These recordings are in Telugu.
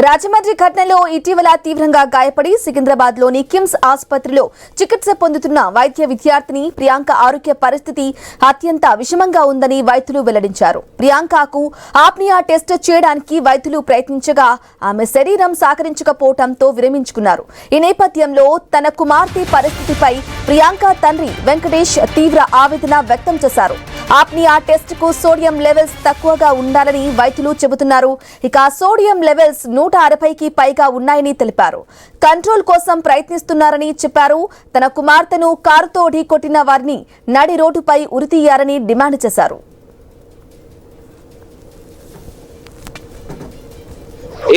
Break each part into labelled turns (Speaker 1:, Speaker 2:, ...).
Speaker 1: రాజమండ్రి ఘటనలో ఇటీవల తీవ్రంగా గాయపడి సికింద్రాబాద్లోని కిమ్స్ ఆసుపత్రిలో చికిత్స పొందుతున్న వైద్య విద్యార్థిని ప్రియాంక ఆరోగ్య పరిస్థితి అత్యంత విషమంగా ఉందని వైద్యులు వెల్లడించారు. ప్రియాంకకు ఆప్నియా టెస్ట్ చేయడానికి వైద్యులు ప్రయత్నించగా ఆమె శరీరం సహకరించకపోవడంతో విరమించుకున్నారు. ఈ నేపథ్యంలో తన కుమార్తె పరిస్థితిపై ప్రియాంక తండ్రి వెంకటేష్ తీవ్ర ఆవేదన వ్యక్తం చేశారు. ఆప్నియా టెస్ట్ కు సోడియం లెవెల్స్ తక్కువగా ఉండాలని వైద్యులు చెబుతున్నారు. ఇక సోడియం లెవెల్స్ 160కి పైగా ఉన్నాయని తెలిపారు. కంట్రోల్ కోసం ప్రయత్నిస్తున్నారని చెప్పారు. తన కుమార్తెను కారుతో ఢీకొట్టిన వారిని నడి రోడ్డుపై ఉరితీయారని డిమాండ్ చేశారు.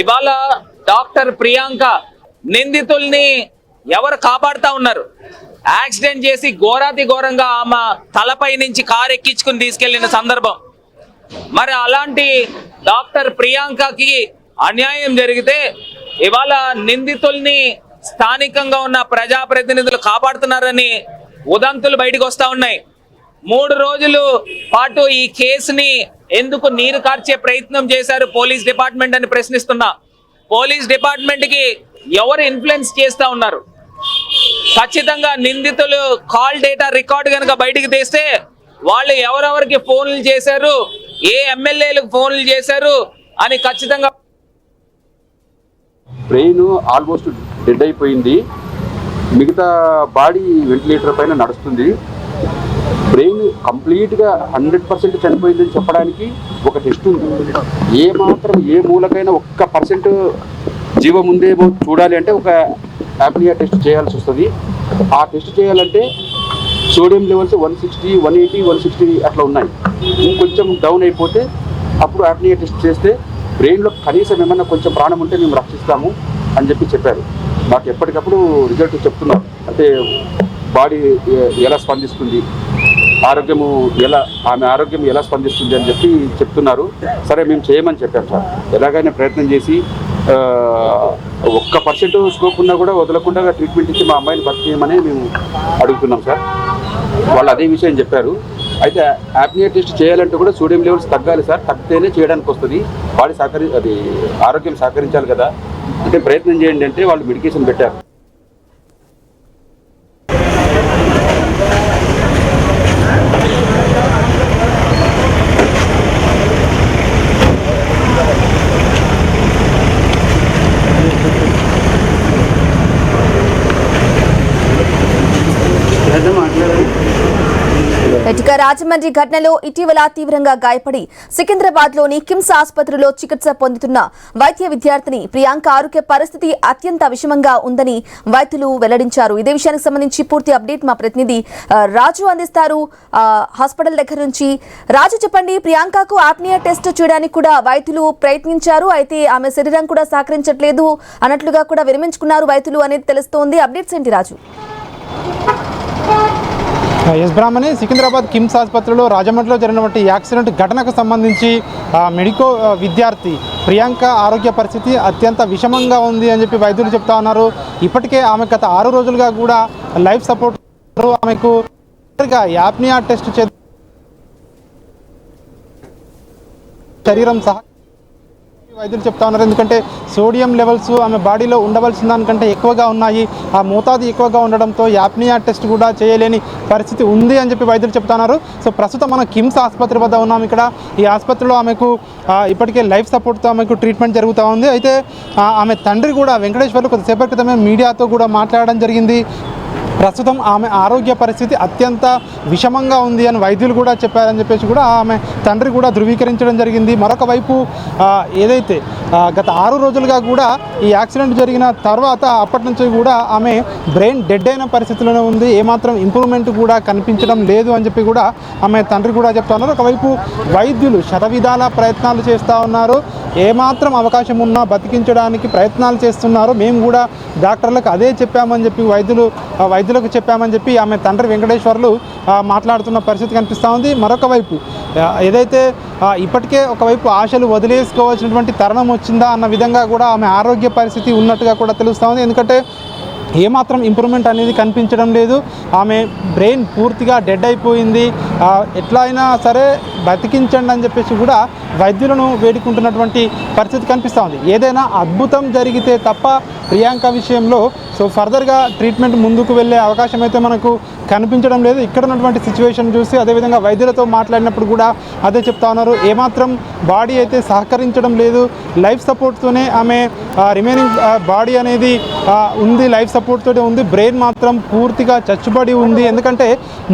Speaker 2: ఇవాళ డాక్టర్ ప్రియాంక నిందితుల్ని ఎవరు కాపాడుతా ఉన్నారు? యాక్సిడెంట్ చేసి ఘోరాతి ఘోరంగా ఆమె తలపై నుంచి కారు ఎక్కించుకుని తీసుకెళ్లిన సందర్భం. మరి అలాంటి డాక్టర్ ప్రియాంకకి అన్యాయం జరిగితే ఇవాళ నిందితుల్ని స్థానికంగా ఉన్న ప్రజాప్రతినిధులు కాపాడుతున్నారని ఉదంతులు బయటకు వస్తా ఉన్నాయి. 3 రోజుల పాటు ఈ కేసుని ఎందుకు నీరు కార్చే ప్రయత్నం చేశారు పోలీస్ డిపార్ట్మెంట్ అని ప్రశ్నిస్తున్నా. పోలీస్ డిపార్ట్మెంట్ కి ఎవరు ఇన్ఫ్లుయెన్స్ చేస్తా ఉన్నారు? ఖచ్చితంగా నిందితులు కాల్ డేటా రికార్డు కనుక బయటికి తీస్తే వాళ్ళు ఎవరెవరికి ఫోన్లు చేశారు, ఏ ఎమ్మెల్యేలకు ఫోన్లు చేశారు అని ఖచ్చితంగా.
Speaker 3: బ్రెయిన్ ఆల్మోస్ట్ డెడ్ అయిపోయింది, మిగతా బాడీ వెంటిలేటర్ పైన నడుస్తుంది. బ్రెయిన్ కంప్లీట్గా 100% చనిపోయిందని చెప్పడానికి ఒక టెస్ట్ ఉంది. ఏ మూలకైనా 1% జీవం ఉందేమో చూడాలి అంటే ఒక ఆప్నియా టెస్ట్ చేయాల్సి వస్తుంది. ఆ టెస్ట్ చేయాలంటే సోడియం లెవెల్స్ 160, 180, 160 అట్లా ఉన్నాయి. ఇంకొంచెం డౌన్ అయిపోతే అప్పుడు ఆప్నియా టెస్ట్ చేస్తే బ్రెయిన్లో కనీసం ఏమన్నా కొంచెం ప్రాణం ఉంటే మేము రక్షిస్తాము అని చెప్పారు. మాకు ఎప్పటికప్పుడు రిజల్ట్ చెప్తున్నారు. అంటే బాడీ ఎలా స్పందిస్తుంది, ఆమె ఆరోగ్యం ఎలా స్పందిస్తుంది అని చెప్తున్నారు. సరే మేము చేయమని చెప్పాం సార్. ఎలాగైనా ప్రయత్నం చేసి 1% స్కోప్ ఉన్నా కూడా వదలకుండా ట్రీట్మెంట్ ఇచ్చి మా అమ్మాయిని బతికేయమని మేము అడుగుతున్నాం సార్. వాళ్ళు అదే విషయం చెప్పారు. అయితే ఆప్నియా టెస్ట్ చేయాలంటే కూడా సోడియం లెవెల్స్ తగ్గాలి సార్, తగ్గితేనే చేయడానికి వస్తుంది. బాడీ ఆరోగ్యం సహకరించాలి కదా అంటే ప్రయత్నం చేయండి అంటే వాళ్ళు మెడికేషన్ పెట్టారు.
Speaker 1: ఇటుక రాజమండ్రి ఘటనలో ఇటీవల తీవ్రంగా గాయపడి సికింద్రాబాద్లోని కిమ్స్ ఆసుపత్రిలో చికిత్స పొందుతున్న వైద్య విద్యార్థిని ప్రియాంక ఆరోగ్య పరిస్థితి అత్యంత విషమంగా ఉందని వైద్యులు వెల్లడించారు. ఇదే విషయానికి సంబంధించి పూర్తి అప్డేట్ మా ప్రతినిధి రాజు అందిస్తారు హాస్పిటల్ దగ్గర నుంచి. రాజు చెప్పండి, ప్రియాంకకు ఆప్నియా టెస్ట్ చేయడానికి కూడా వైద్యులు ప్రయత్నించారు, అయితే ఆమె శరీరం కూడా సహకరించట్లేదు అన్నట్లుగా కూడా విరమించుకున్నారు వైద్యులు అనేది తెలుస్తోంది. అప్డేట్స్ ఏంటి రాజు?
Speaker 4: ఎస్ బ్రాహ్మణి, సికింద్రాబాద్ కిమ్స్ ఆసుపత్రిలో రాజమండ్రిలో జరిగినటువంటి యాక్సిడెంట్ ఘటనకు సంబంధించి మెడికో విద్యార్థి ప్రియాంక ఆరోగ్య పరిస్థితి అత్యంత విషమంగా ఉంది అని చెప్పి వైద్యులు చెప్తా ఉన్నారు. ఇప్పటికే ఆమె గత 6 రోజులుగా కూడా లైఫ్ సపోర్ట్ ఆమెకు యాప్నియా టెస్ట్ శరీరం సహా వైద్యులు చెప్తా ఉన్నారు. ఎందుకంటే సోడియం లెవెల్స్ ఆమె బాడీలో ఉండవలసిన దానికంటే ఎక్కువగా ఉన్నాయి. ఆ మోతాదు ఎక్కువగా ఉండడంతో యాప్నియా టెస్ట్ కూడా చేయలేని పరిస్థితి ఉంది అని చెప్పి వైద్యులు చెప్తున్నారు. సో ప్రస్తుతం మనం కిమ్స్ ఆసుపత్రి వద్ద ఉన్నాం. ఇక్కడ ఈ ఆసుపత్రిలో ఆమెకు ఇప్పటికే లైఫ్ సపోర్ట్తో ఆమెకు ట్రీట్మెంట్ జరుగుతూ ఉంది. అయితే ఆమె తండ్రి కూడా వెంకటేశ్వర్లు కొద్దిసేపటి క్రితమే మీడియాతో కూడా మాట్లాడడం జరిగింది. ప్రస్తుతం ఆమె ఆరోగ్య పరిస్థితి అత్యంత విషమంగా ఉంది అని వైద్యులు కూడా చెప్పారని చెప్పేసి కూడా ఆమె తండ్రి కూడా ధృవీకరించడం జరిగింది. మరొక వైపు ఏదైతే గత 6 రోజులుగా కూడా ఈ యాక్సిడెంట్ జరిగిన తర్వాత అప్పటి నుంచి కూడా ఆమె బ్రెయిన్ డెడ్ అయిన పరిస్థితిలోనే ఉంది, ఏమాత్రం ఇంప్రూవ్మెంట్ కూడా కనిపించడం లేదు అని చెప్పి కూడా ఆమె తండ్రి కూడా చెప్తా ఉన్నారు. ఒకవైపు వైద్యులు శతవిధాల ప్రయత్నాలు చేస్తూ ఉన్నారు, ఏమాత్రం అవకాశం ఉన్నా బతికించడానికి ప్రయత్నాలు చేస్తున్నారు. మేము కూడా డాక్టర్లకు అదే చెప్పామని చెప్పి వైద్యులకు చెప్పామని చెప్పి ఆమె తండ్రి వెంకటేశ్వర్లు మాట్లాడుతున్న పరిస్థితి కనిపిస్తూ ఉంది. మరొక వైపు ఏదైతే ఇప్పటికే ఒకవైపు ఆశలు వదిలేసుకోవాల్సినటువంటి తరుణం వచ్చిందా అన్న విధంగా కూడా ఆమె ఆరోగ్య పరిస్థితి ఉన్నట్టుగా కూడా తెలుస్తూ ఉంది. ఎందుకంటే ఏమాత్రం ఇంప్రూవ్మెంట్ అనేది కనిపించడం లేదు. ఆమె బ్రెయిన్ పూర్తిగా డెడ్ అయిపోయింది. ఎట్లా అయినా సరే బతికించండి అని చెప్పేసి కూడా వైద్యులను వేడుకుంటున్నటువంటి పరిస్థితి కనిపిస్తూ ఉంది. ఏదైనా అద్భుతం జరిగితే తప్ప ప్రియాంక విషయంలో ఫర్దర్గా ట్రీట్మెంట్ ముందుకు వెళ్ళే అవకాశం అయితే మనకు కనిపించడం లేదు. ఇక్కడ ఉన్నటువంటి సిచ్యువేషన్ చూసి అదేవిధంగా వైద్యులతో మాట్లాడినప్పుడు కూడా అదే చెప్తా ఉన్నారు. ఏమాత్రం బాడీ అయితే సహకరించడం లేదు. లైఫ్ సపోర్ట్తోనే ఆమె రిమైనింగ్ బాడీ అనేది ఉంది, లైఫ్ సపోర్ట్ తోటే ఉంది. బ్రెయిన్ మాత్రం పూర్తిగా చచ్చుబడి ఉంది. ఎందుకంటే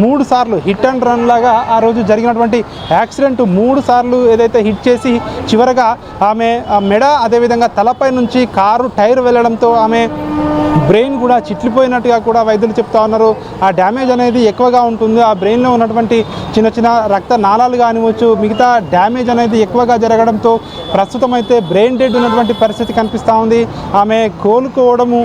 Speaker 4: 3 సార్లు హిట్ అండ్ రన్ లాగా ఆ రోజు జరిగినటువంటి యాక్సిడెంట్ 3 సార్లు ఏదైతే హిట్ చేసి చివరగా ఆమె మెడ అదేవిధంగా తలపై నుంచి కారు టైర్ వెళ్ళడంతో ఆమె బ్రెయిన్ కూడా చిట్లిపోయినట్టుగా కూడా వైద్యులు చెప్తా ఉన్నారు. ఆ డ్యామేజ్ అనేది ఎక్కువగా ఉంటుంది. ఆ బ్రెయిన్లో ఉన్నటువంటి చిన్న చిన్న రక్త నాళాలు కానివచ్చు, మిగతా డ్యామేజ్ అనేది ఎక్కువగా జరగడంతో ప్రస్తుతం అయితే బ్రెయిన్ డెడ్ ఉన్నటువంటి పరిస్థితి కనిపిస్తూ ఉంది. ఆమె కోలుకోవడము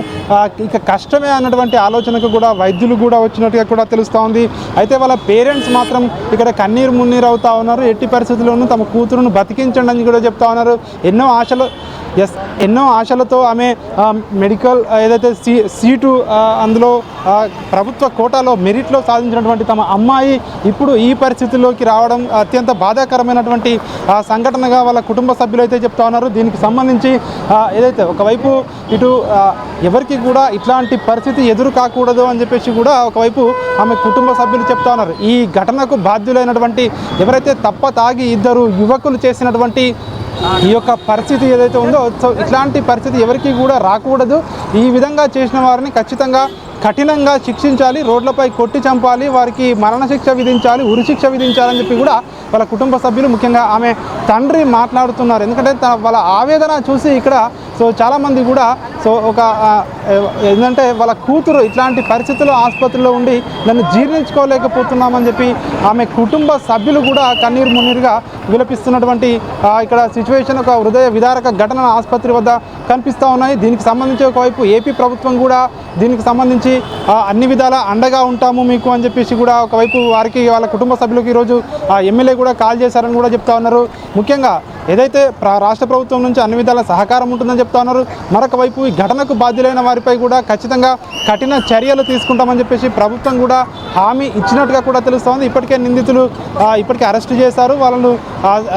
Speaker 4: ఇక కష్టమే అన్నటువంటి ఆలోచనకు కూడా వైద్యులు కూడా వచ్చినట్టుగా కూడా తెలుస్తూ ఉంది. అయితే వాళ్ళ పేరెంట్స్ మాత్రం ఇక్కడ కన్నీరు మున్నీరు అవుతా ఉన్నారు. ఎట్టి పరిస్థితుల్లోనూ తమ కూతురును బతికించండి అని కూడా చెప్తా ఉన్నారు. ఎన్నో ఆశలతో ఆమె మెడికల్ ఏదైతే సీటు అందులో ప్రభుత్వ కోటాలో మెరిట్లో సాధించినటువంటి తమ అమ్మాయి ఇప్పుడు ఈ పరిస్థితుల్లోకి రావడం అత్యంత బాధాకరమైనటువంటి సంఘటనగా వాళ్ళ కుటుంబ సభ్యులు అయితే చెప్తా ఉన్నారు. దీనికి సంబంధించి ఏదైతే ఒకవైపు ఇటు ఎవరికి కూడా ఇట్లాంటి పరిస్థితి ఎదురు కాకూడదు అని చెప్పేసి కూడా ఒకవైపు ఆమె కుటుంబ సభ్యులు చెప్తా ఉన్నారు. ఈ ఘటనకు బాధ్యులైనటువంటి ఎవరైతే తాగి 2 యువకులు చేసినటువంటి ఈ యొక్క పరిస్థితి ఏదైతే ఉందో ఇట్లాంటి పరిస్థితి ఎవరికి కూడా రాకూడదు. ఈ విధంగా చేసిన వారిని ఖచ్చితంగా కఠినంగా శిక్షించాలి, రోడ్లపై కొట్టి చంపాలి, వారికి మరణశిక్ష విధించాలి, ఉరిశిక్ష విధించాలని చెప్పి కూడా వాళ్ళ కుటుంబ సభ్యులు ముఖ్యంగా ఆమె తండ్రి మాట్లాడుతున్నారు. ఎందుకంటే వాళ్ళ ఆవేదన చూసి ఇక్కడ చాలామంది కూడా ఏంటంటే వాళ్ళ కూతురు ఇట్లాంటి పరిస్థితుల్లో ఆసుపత్రిలో ఉండి దాన్ని జీర్ణించుకోలేకపోతున్నామని చెప్పి ఆమె కుటుంబ సభ్యులు కూడా కన్నీరు మున్నీరుగా విలపిస్తున్నటువంటి ఇక్కడ సిచ్యువేషన్ ఒక హృదయ విదారక ఘటన ఆసుపత్రి వద్ద కనిపిస్తూ ఉన్నాయి. దీనికి సంబంధించి ఒకవైపు ఏపీ ప్రభుత్వం కూడా దీనికి సంబంధించి అన్ని విధాల అండగా ఉంటాము మీకు అని చెప్పేసి కూడా ఒకవైపు వారికి వాళ్ళ కుటుంబ సభ్యులకు ఈరోజు ఎమ్మెల్యే కూడా కాల్ చేశారని కూడా చెప్తా ఉన్నారు. ముఖ్యంగా ఏదైతే రాష్ట్ర ప్రభుత్వం నుంచి అన్ని విధాల సహకారం ఉంటుందని చెప్తా ఉన్నారు. మరొక వైపు ఈ ఘటనకు బాధ్యులైన వారిపై కూడా ఖచ్చితంగా కఠిన చర్యలు తీసుకుంటామని చెప్పేసి ప్రభుత్వం కూడా హామీ ఇచ్చినట్టుగా కూడా తెలుస్తోంది. ఇప్పటికే నిందితులు ఇప్పటికే అరెస్ట్ చేశారు. వాళ్ళను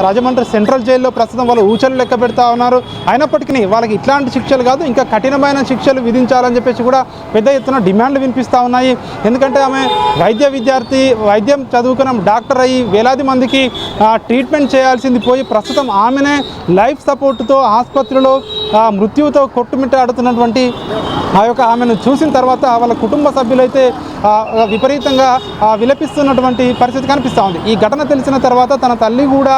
Speaker 4: రాజమండ్రి సెంట్రల్ జైల్లో ప్రస్తుతం వాళ్ళు ఊచలు లెక్క పెడతా ఉన్నారు. అయినప్పటికీ వాళ్ళకి ఇట్లాంటి శిక్షలు కాదు ఇంకా కఠినమైన శిక్షలు విధించాలని చెప్పేసి కూడా పెద్ద ఎత్తున డిమాండ్లు వినిపిస్తూ ఉన్నాయి. ఎందుకంటే ఆమె వైద్య విద్యార్థి, వైద్యం చదువుకున్న డాక్టర్ అయ్యి వేలాది మందికి ట్రీట్మెంట్ చేయాల్సింది పోయి ప్రస్తుతం ఆమెనే లైఫ్ సపోర్టుతో ఆసుపత్రిలో మృత్యువుతో కొట్టుమిట్టాడుతున్నటువంటి ఆమెను చూసిన తర్వాత వాళ్ళ కుటుంబ సభ్యులైతే విపరీతంగా విలపిస్తున్నటువంటి పరిస్థితి కనిపిస్తూ ఉంది. ఈ ఘటన తెలిసిన తర్వాత తన తల్లి కూడా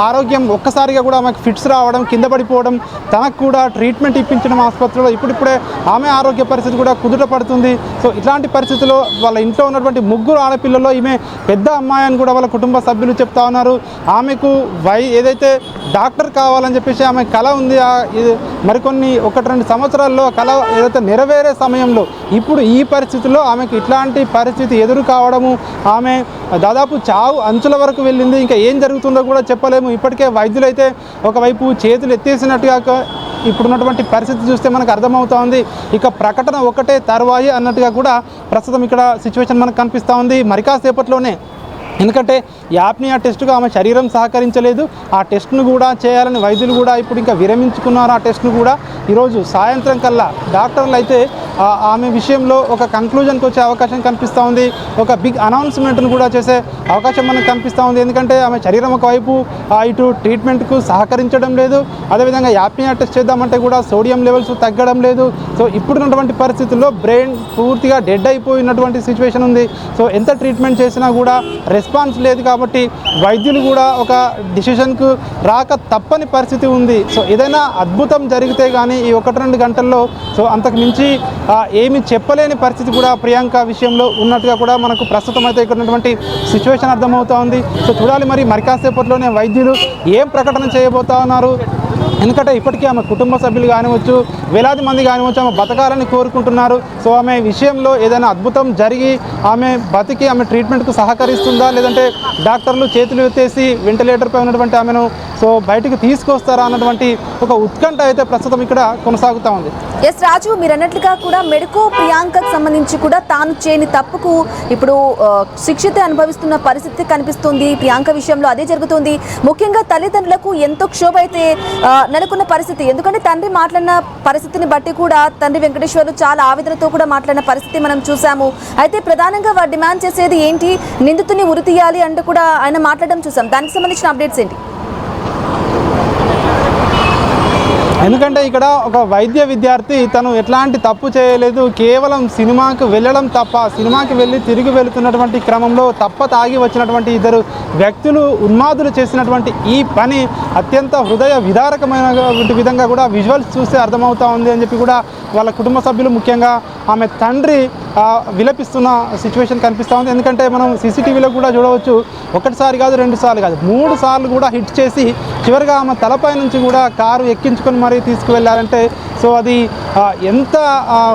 Speaker 4: ఆరోగ్యం ఒక్కసారిగా కూడా ఆమెకు ఫిట్స్ రావడం, కింద పడిపోవడం, తనకు కూడా ట్రీట్మెంట్ ఇప్పించడం ఆసుపత్రిలో ఇప్పుడిప్పుడే ఆమె ఆరోగ్య పరిస్థితి కూడా కుదుట పడుతుంది. ఇట్లాంటి పరిస్థితుల్లో వాళ్ళ ఇంట్లో ఉన్నటువంటి 3 ఆడపిల్లల్లో ఈమె పెద్ద అమ్మాయి అని కూడా వాళ్ళ కుటుంబ సభ్యులు చెప్తా ఉన్నారు. ఆమెకు ఏదైతే డాక్టర్ కావాలని చెప్పేసి ఆమె కళ ఉంది. మరికొన్ని 1-2 సంవత్సరాల్లో కళ ఏదైతే నెరవేరే సమయంలో ఇప్పుడు ఈ పరిస్థితుల్లో ఆమెకు ఇట్లాంటి పరిస్థితి ఎదురు కావడము, ఆమె దాదాపు చావు అంచుల వరకు వెళ్ళింది. ఇంకా ఏం జరుగుతుందో కూడా చెప్పలేము. ఇప్పటికే వైద్యులైతే ఒకవైపు చేతులు ఎత్తేసినట్టుగా ఇప్పుడున్నటువంటి పరిస్థితి చూస్తే మనకు అర్థమవుతా ఉంది. ఇక ప్రకటన ఒకటే తర్వాయి అన్నట్టుగా కూడా ప్రస్తుతం ఇక్కడ సిచ్యువేషన్ మనకు కనిపిస్తూ ఉంది. మరి కాసేపట్లోనే ఎందుకంటే యాప్నియా టెస్టుగా ఆమె శరీరం సహకరించలేదు. ఆ టెస్ట్ను కూడా చేయాలని వైద్యులు కూడా ఇప్పుడు ఇంకా విరమించుకున్నారు. ఆ టెస్ట్ను కూడా ఈరోజు సాయంత్రం కల్లా డాక్టర్లు అయితే ఆమె విషయంలో ఒక కంక్లూజన్కి వచ్చే అవకాశం కనిపిస్తూ ఉంది. ఒక బిగ్ అనౌన్స్మెంట్ను కూడా చేసే అవకాశం మనకు కనిపిస్తూ ఉంది. ఎందుకంటే ఆమె శరీరం ఒకవైపు ఇటు ట్రీట్మెంట్కు సహకరించడం లేదు, అదేవిధంగా యాప్నియా టెస్ట్ చేద్దామంటే కూడా సోడియం లెవెల్స్ తగ్గడం లేదు. ఇప్పుడున్నటువంటి పరిస్థితుల్లో బ్రెయిన్ పూర్తిగా డెడ్ అయిపోయినటువంటి సిచ్యువేషన్ ఉంది. ఎంత ట్రీట్మెంట్ చేసినా కూడా రెస్పాన్స్ లేదు. కాబట్టి వైద్యులు కూడా ఒక డిసిషన్కు రాక తప్పని పరిస్థితి ఉంది. ఏదైనా అద్భుతం జరిగితే కానీ ఈ 1-2 గంటల్లో అంతకు మించి ఏమి చెప్పలేని పరిస్థితి కూడా ప్రియాంక విషయంలో ఉన్నట్టుగా కూడా మనకు ప్రస్తుతం అయితే ఇక్కడ ఉన్నటువంటి సిచ్యువేషన్ అర్థమవుతా ఉంది. చూడాలి మరి కాసేపట్లోనే వైద్యులు ఏం ప్రకటన చేయబోతా ఉన్నారు. ఎందుకంటే ఇప్పటికీ ఆమె కుటుంబ సభ్యులు కానివచ్చు, వేలాది మంది కానివచ్చు ఆమె బతకాలని కోరుకుంటున్నారు. ఆమె విషయంలో ఏదైనా అద్భుతం జరిగి ఆమె బతికి ఆమె ట్రీట్మెంట్కు సహకరిస్తుందా, లేదంటే డాక్టర్లు చేతులు ఎత్తేసి వెంటిలేటర్పై ఉన్నటువంటి ఆమెను సో బయటకు తీసుకొస్తారా అన్నటువంటి ఒక ఉత్కంఠ అయితే ప్రస్తుతం ఇక్కడ కొనసాగుతూ ఉంది.
Speaker 1: ఎస్ రాజు, మీరు అన్నట్లుగా కూడా మెడికో ప్రియాంకకు సంబంధించి కూడా తాను చేయని తప్పుకు ఇప్పుడు శిక్షిత అనుభవిస్తున్న పరిస్థితి కనిపిస్తుంది. ప్రియాంక విషయంలో అదే జరుగుతుంది. ముఖ్యంగా తల్లిదండ్రులకు ఎంతో క్షోభ అయితే నెలకొన్న పరిస్థితి. ఎందుకంటే తండ్రి మాట్లాడిన పరిస్థితిని బట్టి కూడా తండ్రి వెంకటేశ్వర్లు చాలా ఆవేదనతో కూడా మాట్లాడిన పరిస్థితి మనం చూసాము. అయితే ప్రధానంగా వారు డిమాండ్ చేసేది ఏంటి, నిందితుని ఉరి తీయాలి అంటూ కూడా ఆయన మాట్లాడడం చూసాం. దానికి సంబంధించిన అప్డేట్స్ ఏంటి?
Speaker 4: ఎందుకంటే ఇక్కడ ఒక వైద్య విద్యార్థి తను ఎట్లాంటి తప్పు చేయలేదు, కేవలం సినిమాకు వెళ్ళడం తప్ప, సినిమాకి వెళ్ళి తిరిగి వెళుతున్నటువంటి క్రమంలో తాగి వచ్చినటువంటి ఇద్దరు వ్యక్తులు ఉన్మాదులు చేసినటువంటి ఈ పని అత్యంత హృదయ విదారకమైన విధంగా కూడా విజువల్స్ చూస్తే అర్థమవుతా ఉంది అని చెప్పి కూడా వాళ్ళ కుటుంబ సభ్యులు, ముఖ్యంగా ఆమె తండ్రి విలపిస్తున్న సిచ్యువేషన్ కనిపిస్తూ ఉంది. ఎందుకంటే మనం సీసీటీవీలో కూడా చూడవచ్చు, ఒకటిసారి కాదు, 2 సార్లు కాదు, 3 సార్లు కూడా హిట్ చేసి చివరిగా ఆమె తలపై నుంచి కూడా కారు ఎక్కించుకొని మరీ తీసుకువెళ్ళారంటే సో అది ఎంత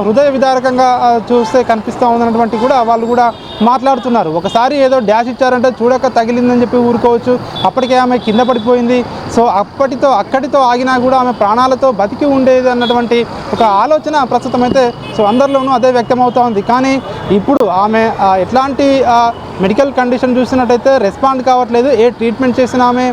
Speaker 4: హృదయ విదారకంగా చూస్తే కనిపిస్తూ ఉందన్నటువంటి కూడా వాళ్ళు కూడా మాట్లాడుతున్నారు. ఒకసారి ఏదో డ్యాష్ ఇచ్చారంటే చూడక తగిలిందని చెప్పి ఊరుకోవచ్చు, అప్పటికే ఆమె కింద పడిపోయింది. సో అక్కడితో ఆగినా కూడా ఆమె ప్రాణాలతో బతికి ఉండేది అన్నటువంటి ఒక ఆలోచన ప్రస్తుతం అయితే సో అందరిలోనూ అదే వ్యక్తమవుతూ ఉంది. కానీ ఇప్పుడు ఆమె ఎట్లాంటి మెడికల్ కండిషన్ చూసినట్టయితే రెస్పాండ్ కావట్లేదు. ఏ ట్రీట్మెంట్ చేసినా ఆమె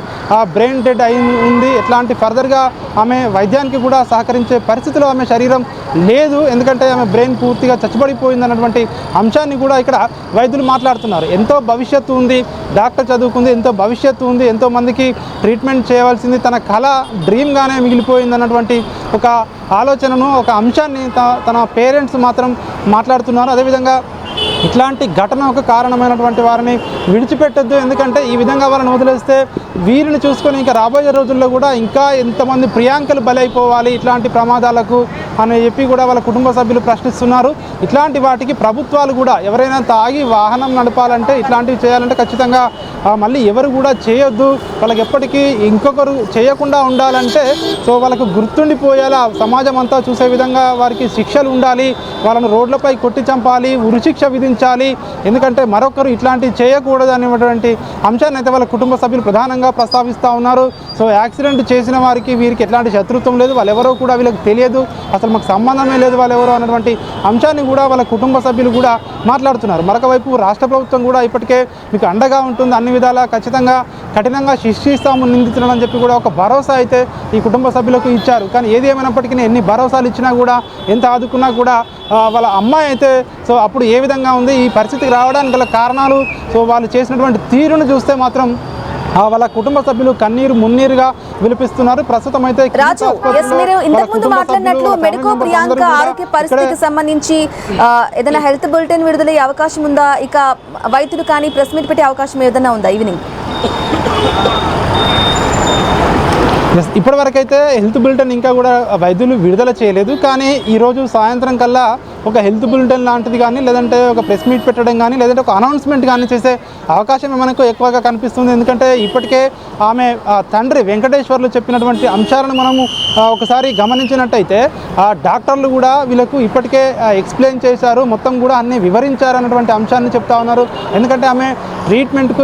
Speaker 4: బ్రెయిన్ డెడ్ అయి ఉంది. ఎట్లాంటి ఫర్దర్గా ఆమె వైద్యానికి కూడా సహకరించే పరిస్థితిలో ఆమె శరీరం లేదు. ఎందుకంటే ఆమె బ్రెయిన్ పూర్తిగా చచ్చిపడిపోయింది అన్నటువంటి అంశాన్ని కూడా ఇక్కడ వైద్యులు మాట్లాడుతున్నారు. ఎంతో భవిష్యత్తు ఉంది, డాక్టర్ చదువుకుంది, ఎంతో భవిష్యత్తు ఉంది, ఎంతోమందికి ట్రీట్మెంట్ చేయవలసింది తన కళ డ్రీమ్గానే మిగిలిపోయింది అన్నటువంటి ఒక ఆలోచనను, ఒక అంశాన్ని తన పేరెంట్స్ మాత్రం మాట్లాడుతున్నారు. అదేవిధంగా ఇట్లాంటి ఘటన ఒక కారణమైనటువంటి వారిని విడిచిపెట్టొద్దు. ఎందుకంటే ఈ విధంగా వాళ్ళని వదిలేస్తే వీరిని చూసుకొని ఇంకా రాబోయే రోజుల్లో కూడా ఇంకా ఎంతమంది ప్రియాంకలు బలైపోవాలి ఇట్లాంటి ప్రమాదాలకు అని చెప్పి కూడా వాళ్ళ కుటుంబ సభ్యులు ప్రశ్నిస్తున్నారు. ఇట్లాంటి వాటికి ప్రభుత్వాలు కూడా ఎవరైనా తాగి వాహనం నడపాలంటే, ఇట్లాంటివి చేయాలంటే ఖచ్చితంగా మళ్ళీ ఎవరు కూడా చేయొద్దు, వాళ్ళకి ఎప్పటికీ ఇంకొకరు చేయకుండా ఉండాలంటే సో వాళ్ళకు గుర్తుండిపోయేలా సమాజం అంతా చూసే విధంగా వారికి శిక్షలు ఉండాలి. వాళ్ళను రోడ్లపై కొట్టి చంపాలి, ఉరిశిక్ష విధించాలి. ఎందుకంటే మరొకరు ఇట్లాంటివి చేయకూడదు అనేటువంటి అంశాన్ని అయితే వాళ్ళ కుటుంబ సభ్యులు ప్రధానంగా ప్రస్తావిస్తూ ఉన్నారు. సో యాక్సిడెంట్ చేసిన వారికి వీరికి ఎట్లాంటి శత్రుత్వం లేదు, వాళ్ళెవరో కూడా వీళ్ళకి తెలియదు, అసలు మాకు సంబంధమే లేదు వాళ్ళెవరో అన్నటువంటి అంశాన్ని కూడా వాళ్ళ కుటుంబ సభ్యులు కూడా మాట్లాడుతున్నారు. మరొక వైపు రాష్ట్ర ప్రభుత్వం కూడా ఇప్పటికే మీకు అండగా ఉంటుంది, అన్ని విధాలా ఖచ్చితంగా కఠినంగా శిక్షిస్తాము నిందితులను అని చెప్పి కూడా ఒక భరోసా అయితే ఈ కుటుంబ సభ్యులకు ఇచ్చారు. కానీ ఏది ఏమైనప్పటికీ ఎన్ని భరోసాలు ఇచ్చినా కూడా, ఎంత ఆదుకున్నా కూడా వాళ్ళ అమ్మాయి అయితే సో అప్పుడు ఏ విధంగా ఉంది, ఈ పరిస్థితికి రావడానికి గల కారణాలు, సో వాళ్ళు చేసినటువంటి తీరును చూస్తే మాత్రం వాళ్ళ కుటుంబ సభ్యులు కన్నీరు మున్నీరుగా విలిపిస్తున్నారు. ప్రస్తుతం అయితే
Speaker 1: రాజు, మీరు ఇంతకుముందు మాట్లాడినట్లు మెడికో ప్రియాంక ఆరోగ్య పరిస్థితికి సంబంధించి ఏదైనా హెల్త్ బులెటిన్ విడుదలయ్యే అవకాశం ఉందా? ఇక వైద్యులు కానీ ప్రెస్ మీట్ పెట్టే అవకాశం ఏదైనా ఉందా ఈవినింగ్?
Speaker 4: ఇప్పటివరకైతే హెల్త్ బులెటిన్ ఇంకా కూడా వైద్యులు విడుదల చేయలేదు. కానీ ఈరోజు సాయంత్రం కల్లా ఒక హెల్త్ బులెటిన్ లాంటిది కానీ, లేదంటే ఒక ప్రెస్ మీట్ పెట్టడం కానీ, లేదంటే ఒక అనౌన్స్మెంట్ కానీ చేసే అవకాశం మనకు ఎక్కువగా కనిపిస్తుంది. ఎందుకంటే ఇప్పటికే ఆమె తండ్రి వెంకటేశ్వర్లు చెప్పినటువంటి అంశాలను మనము ఒకసారి గమనించినట్టయితే డాక్టర్లు కూడా వీళ్ళకు ఇప్పటికే ఎక్స్ప్లెయిన్ చేశారు, మొత్తం కూడా అన్ని వివరించారు అన్నటువంటి అంశాన్ని చెప్తా ఉన్నారు. ఎందుకంటే ఆమె ట్రీట్మెంట్కు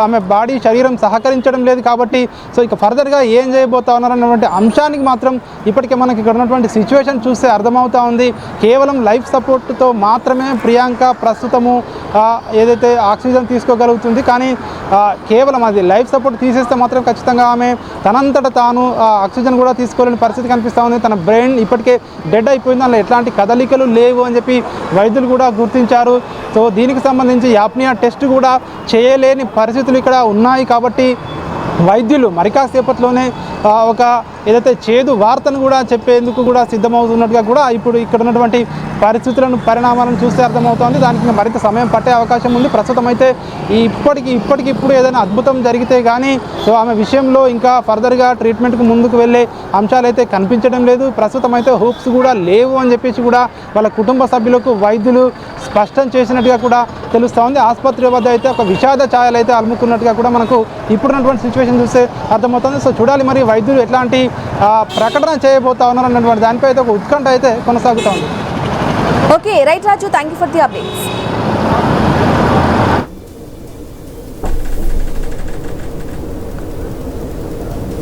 Speaker 4: ఆమె బాడీ శరీరం సహకరించడం లేదు కాబట్టి సో ఇక ఫర్దర్గా ఏం చేయబోతా ఉన్నారన్నటువంటి అంశానికి మాత్రం ఇప్పటికే మనకి ఇక్కడ ఉన్నటువంటి సిచ్యువేషన్ చూస్తే అర్థమవుతా ఉంది. కేవలం లైఫ్ సపోర్ట్తో మాత్రమే ప్రియాంక ప్రస్తుతము ఏదైతే ఆక్సిజన్ తీసుకోగలుగుతుంది. కానీ కేవలం అది లైఫ్ సపోర్ట్ తీసేస్తే మాత్రం ఖచ్చితంగా ఆమె తనంతట తాను ఆక్సిజన్ కూడా తీసుకోలేని పరిస్థితి కనిపిస్తూ ఉంది. తన బ్రెయిన్ ఇప్పటికే డెడ్ అయిపోయింది, అందులో ఎట్లాంటి కదలికలు లేవు అని చెప్పి వైద్యులు కూడా గుర్తించారు. సో దీనికి సంబంధించి యాప్నియా టెస్ట్ కూడా చేయలేని పరిస్థితులు ఇక్కడ ఉన్నాయి. కాబట్టి వైద్యులు మరి కాసేపట్లోనే ఒక ఏదైతే చేదు వార్తను కూడా చెప్పేందుకు కూడా సిద్ధమవుతున్నట్టుగా కూడా ఇప్పుడు ఇక్కడ ఉన్నటువంటి పరిణామాలను చూస్తే అర్థమవుతోంది. దానికి మరింత సమయం పట్టే అవకాశం ఉంది. ప్రస్తుతం అయితే ఇప్పటికిప్పుడు ఏదైనా అద్భుతం జరిగితే కానీ సో ఆమె విషయంలో ఇంకా ఫర్దర్గా ట్రీట్మెంట్కి ముందుకు వెళ్ళే అంశాలు అయితే కనిపించడం లేదు. ప్రస్తుతం అయితే హోప్స్ కూడా లేవు అని చెప్పేసి కూడా వాళ్ళ కుటుంబ సభ్యులకు వైద్యులు స్పష్టం చేసినట్టుగా కూడా తెలుస్తూ ఉంది. ఆసుపత్రి వద్ద అయితే ఒక విషాద ఛాయలు అయితే అలుముకున్నట్టుగా కూడా మనకు ఇప్పుడున్నటువంటి సిచ్యువేషన్ చూస్తే అర్థమవుతుంది. సో చూడాలి మరి వైద్యులు ఎట్లాంటి ప్రకటన చేయబోతా ఉన్నారు అన్నటువంటి దానిపై అయితే ఒక ఉత్కంఠ అయితే కొనసాగుతూ ఉంది.
Speaker 1: Okay right Raju, thank you for the updates.